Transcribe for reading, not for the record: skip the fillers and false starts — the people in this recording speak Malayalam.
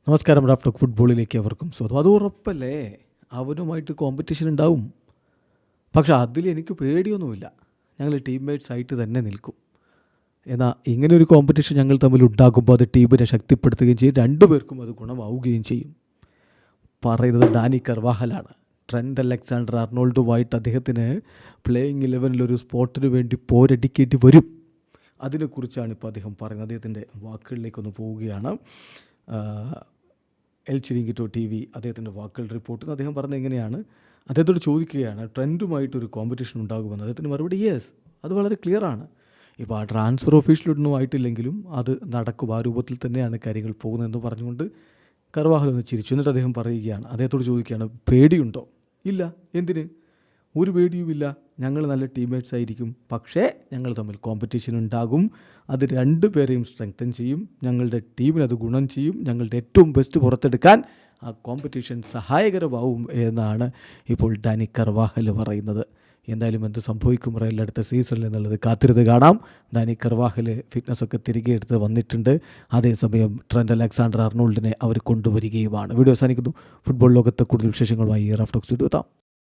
നമസ്കാരം. റാഫ് ടോക്ക് ഫുട്ബോളിലേക്ക് അവർക്കും സ്വാഗതം. അത് ഉറപ്പല്ലേ, അവനുമായിട്ട് കോമ്പറ്റീഷൻ ഉണ്ടാവും. പക്ഷെ അതിൽ എനിക്ക് പേടിയൊന്നുമില്ല. ഞങ്ങൾ ടീംമേറ്റ്സ് ആയിട്ട് തന്നെ നിൽക്കും. എന്നാൽ ഇങ്ങനെ ഒരു കോമ്പറ്റീഷൻ ഞങ്ങൾ തമ്മിൽ ഉണ്ടാക്കുമ്പോൾ അത് ടീമിനെ ശക്തിപ്പെടുത്തുകയും ചെയ്യും, രണ്ടുപേർക്കും അത് ഗുണമാവുകയും ചെയ്യും. പറയുന്നത് ഡാനി കർവാഹലാണ്. ട്രെൻഡ് അലക്സാണ്ടർ അർണോൾഡുമായിട്ട് അദ്ദേഹത്തിന് പ്ലേയിങ് 11 ഒരു സ്പോട്ടിന് വേണ്ടി പോരടിക്കേണ്ടി വരും. അതിനെക്കുറിച്ചാണ് ഇപ്പോൾ അദ്ദേഹം പറയുന്നത്. അദ്ദേഹത്തിൻ്റെ വാക്കുകളിലേക്കൊന്ന് പോവുകയാണ്. എൽ ചിരിങ്കിറ്റോ TV അദ്ദേഹത്തിൻ്റെ വാക്കുകൾ റിപ്പോർട്ട് ചെയ്യുന്നു. അദ്ദേഹം പറഞ്ഞത് എങ്ങനെയാണ്, അദ്ദേഹത്തോട് ചോദിക്കുകയാണ് ട്രെൻഡുമായിട്ടൊരു കോമ്പറ്റീഷൻ ഉണ്ടാകുമെന്ന്. അദ്ദേഹത്തിൻ്റെ മറുപടി യെസ്, അത് വളരെ ക്ലിയറാണ്. ഇപ്പോൾ ആ ട്രാൻസ്ഫർ ഒഫീഷ്യലൊന്നും ആയിട്ടില്ലെങ്കിലും അത് നടക്കും, ആ രൂപത്തിൽ തന്നെയാണ് കാര്യങ്ങൾ പോകുന്നതെന്ന് പറഞ്ഞുകൊണ്ട് കർവാഹൽ ഒന്ന് ചിരിച്ചു. എന്നിട്ട് അദ്ദേഹം പറയുകയാണ്, അദ്ദേഹത്തോട് ചോദിക്കുകയാണ് പേടിയുണ്ടോ? ഇല്ല. എന്തിന്? ഒരു പേടിയുമില്ല. ഞങ്ങൾ നല്ല ടീംമേറ്റ്സ് ആയിരിക്കും. പക്ഷേ ഞങ്ങൾ തമ്മിൽ കോമ്പറ്റീഷൻ ഉണ്ടാകും. അത് രണ്ടുപേരെയും സ്ട്രെങ്തൻ ചെയ്യും. ഞങ്ങളുടെ ടീമിന് അത് ഗുണം ചെയ്യും. ഞങ്ങളുടെ ഏറ്റവും ബെസ്റ്റ് പുറത്തെടുക്കാൻ ആ കോമ്പറ്റീഷൻ സഹായകരമാവും എന്നാണ് ഇപ്പോൾ ഡാനി കർവാഹൽ പറയുന്നത്. എന്തായാലും എന്ത് സംഭവിക്കും റയലിൻ്റെ അടുത്ത സീസണിൽ എന്നുള്ളത് കാത്തിരുന്ന് കാണാം. ഡാനി കർവാഹൽ ഫിറ്റ്നസ്സൊക്കെ തിരികെ എടുത്ത് വന്നിട്ടുണ്ട്. അതേസമയം ട്രെൻഡ് അലക്സാണ്ടർ അർണോൾഡിനെ അവർ കൊണ്ടുവരികയുമാണ്. വീഡിയോ അവസാനിക്കുന്നു. ഫുട്ബോൾ ലോകത്തെ കൂടുതൽ വിശേഷങ്ങളുമായി റാഫ് ടോക്സ് എത്താം.